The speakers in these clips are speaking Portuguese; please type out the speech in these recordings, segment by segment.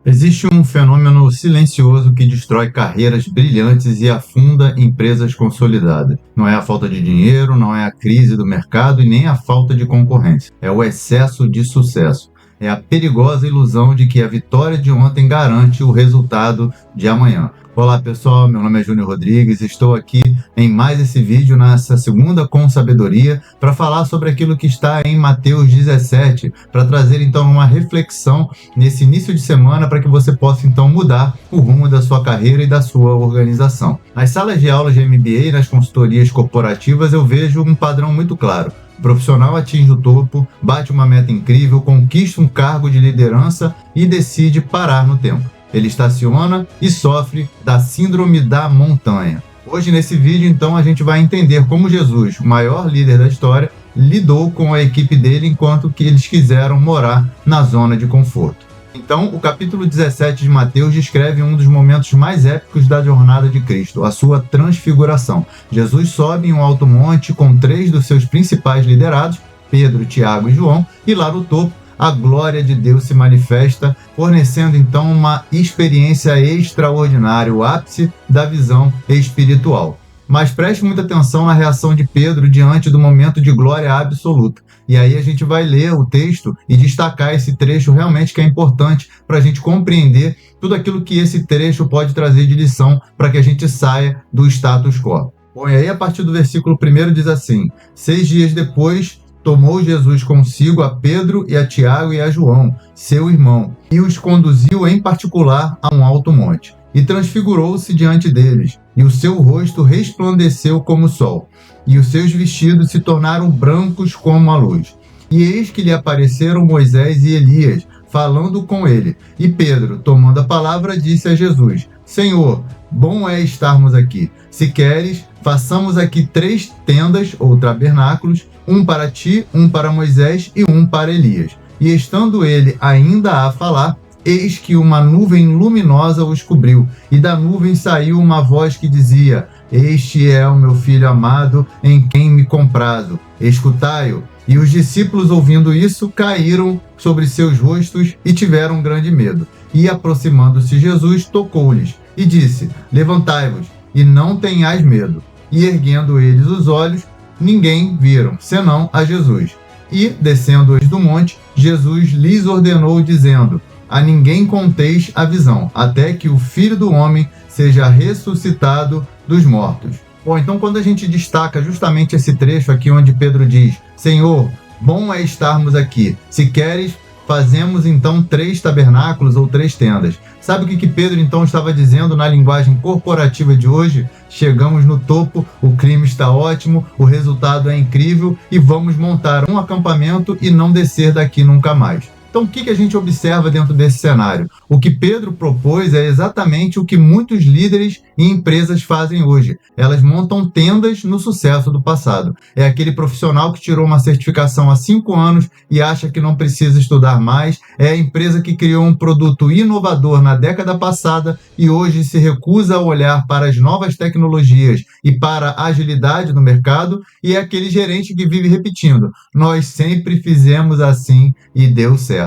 Existe um fenômeno silencioso que destrói carreiras brilhantes e afunda empresas consolidadas. Não é a falta de dinheiro, não é a crise do mercado e nem a falta de concorrência. É o excesso de sucesso. É a perigosa ilusão de que a vitória de ontem garante o resultado de amanhã. Olá pessoal, meu nome é Júnior Rodrigues, estou aqui em mais esse vídeo, nessa segunda com sabedoria, para falar sobre aquilo que está em Mateus 17, para trazer então uma reflexão nesse início de semana para que você possa então mudar o rumo da sua carreira e da sua organização. Nas salas de aula de MBA e nas consultorias corporativas eu vejo um padrão muito claro. O profissional atinge o topo, bate uma meta incrível, conquista um cargo de liderança e decide parar no tempo. Ele estaciona e sofre da síndrome da montanha. Hoje, nesse vídeo, então, a gente vai entender como Jesus, o maior líder da história, lidou com a equipe dele enquanto que eles quiseram morar na zona de conforto. Então, o capítulo 17 de Mateus descreve um dos momentos mais épicos da jornada de Cristo, a sua transfiguração. Jesus sobe em um alto monte com 3 dos seus principais liderados, Pedro, Tiago e João, e lá no topo, a glória de Deus se manifesta, fornecendo então uma experiência extraordinária, o ápice da visão espiritual. Mas preste muita atenção na reação de Pedro diante do momento de glória absoluta. E aí a gente vai ler o texto e destacar esse trecho realmente que é importante para a gente compreender tudo aquilo que esse trecho pode trazer de lição para que a gente saia do status quo. Bom, e aí a partir do versículo 1 diz assim: 6 dias depois, tomou Jesus consigo a Pedro e a Tiago e a João, seu irmão, e os conduziu em particular a um alto monte. E transfigurou-se diante deles, e o seu rosto resplandeceu como o sol, e os seus vestidos se tornaram brancos como a luz. E eis que lhe apareceram Moisés e Elias, falando com ele. E Pedro, tomando a palavra, disse a Jesus: Senhor, bom é estarmos aqui. Se queres, façamos aqui 3 tendas ou tabernáculos, um para ti, um para Moisés e um para Elias. E estando ele ainda a falar, eis que uma nuvem luminosa os cobriu, e da nuvem saiu uma voz que dizia: Este é o meu filho amado, em quem me comprazo. Escutai-o. E os discípulos, ouvindo isso, caíram sobre seus rostos e tiveram grande medo. E aproximando-se Jesus, tocou-lhes e disse: Levantai-vos, e não tenhais medo. E erguendo eles os olhos, ninguém viram, senão a Jesus. E, descendo-eles do monte, Jesus lhes ordenou, dizendo: A ninguém conteis a visão, até que o Filho do Homem seja ressuscitado dos mortos. Bom, então quando a gente destaca justamente esse trecho aqui onde Pedro diz: Senhor, bom é estarmos aqui. Se queres, fazemos então 3 tabernáculos ou 3 tendas. Sabe o que Pedro então estava dizendo na linguagem corporativa de hoje? Chegamos no topo, o clima está ótimo, o resultado é incrível e vamos montar um acampamento e não descer daqui nunca mais. Então, o que a gente observa dentro desse cenário? O que Pedro propôs é exatamente o que muitos líderes e empresas fazem hoje. Elas montam tendas no sucesso do passado. É aquele profissional que tirou uma certificação há 5 anos e acha que não precisa estudar mais. É a empresa que criou um produto inovador na década passada e hoje se recusa a olhar para as novas tecnologias e para a agilidade do mercado. E é aquele gerente que vive repetindo: nós sempre fizemos assim e deu certo.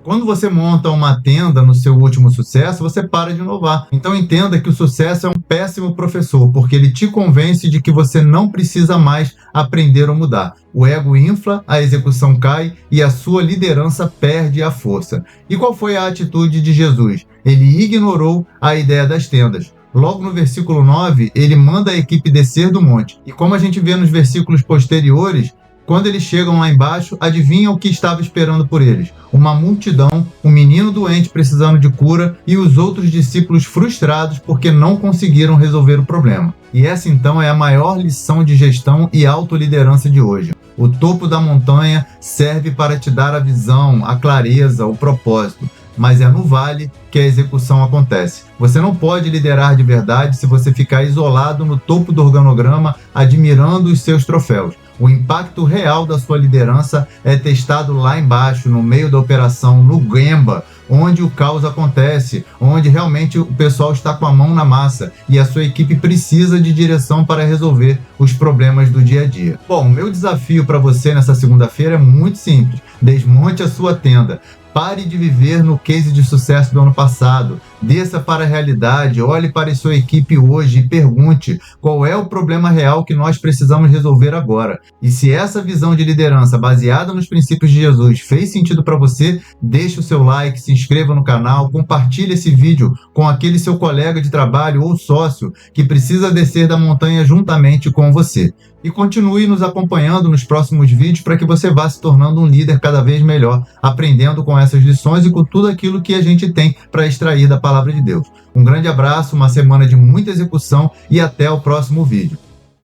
Quando você monta uma tenda no seu último sucesso, você para de inovar. Então entenda que o sucesso é um péssimo professor, porque ele te convence de que você não precisa mais aprender ou mudar. O ego infla, a execução cai e a sua liderança perde a força. E qual foi a atitude de Jesus? Ele ignorou a ideia das tendas. Logo no versículo 9, ele manda a equipe descer do monte. E como a gente vê nos versículos posteriores, quando eles chegam lá embaixo, adivinha o que estava esperando por eles? Uma multidão, um menino doente precisando de cura e os outros discípulos frustrados porque não conseguiram resolver o problema. E essa então é a maior lição de gestão e autoliderança de hoje. O topo da montanha serve para te dar a visão, a clareza, o propósito. Mas é no vale que a execução acontece. Você não pode liderar de verdade se você ficar isolado no topo do organograma, admirando os seus troféus. O impacto real da sua liderança é testado lá embaixo, no meio da operação, no Gemba, onde o caos acontece, onde realmente o pessoal está com a mão na massa e a sua equipe precisa de direção para resolver os problemas do dia a dia. Bom, o meu desafio para você nessa segunda-feira é muito simples. Desmonte a sua tenda. Pare de viver no case de sucesso do ano passado. Desça para a realidade, olhe para a sua equipe hoje e pergunte qual é o problema real que nós precisamos resolver agora. E se essa visão de liderança baseada nos princípios de Jesus fez sentido para você, deixe o seu like, se inscreva no canal, compartilhe esse vídeo com aquele seu colega de trabalho ou sócio que precisa descer da montanha juntamente com você. E continue nos acompanhando nos próximos vídeos para que você vá se tornando um líder cada vez melhor, aprendendo com essas lições e com tudo aquilo que a gente tem para extrair da palavra de Deus. Um grande abraço, uma semana de muita execução e até o próximo vídeo.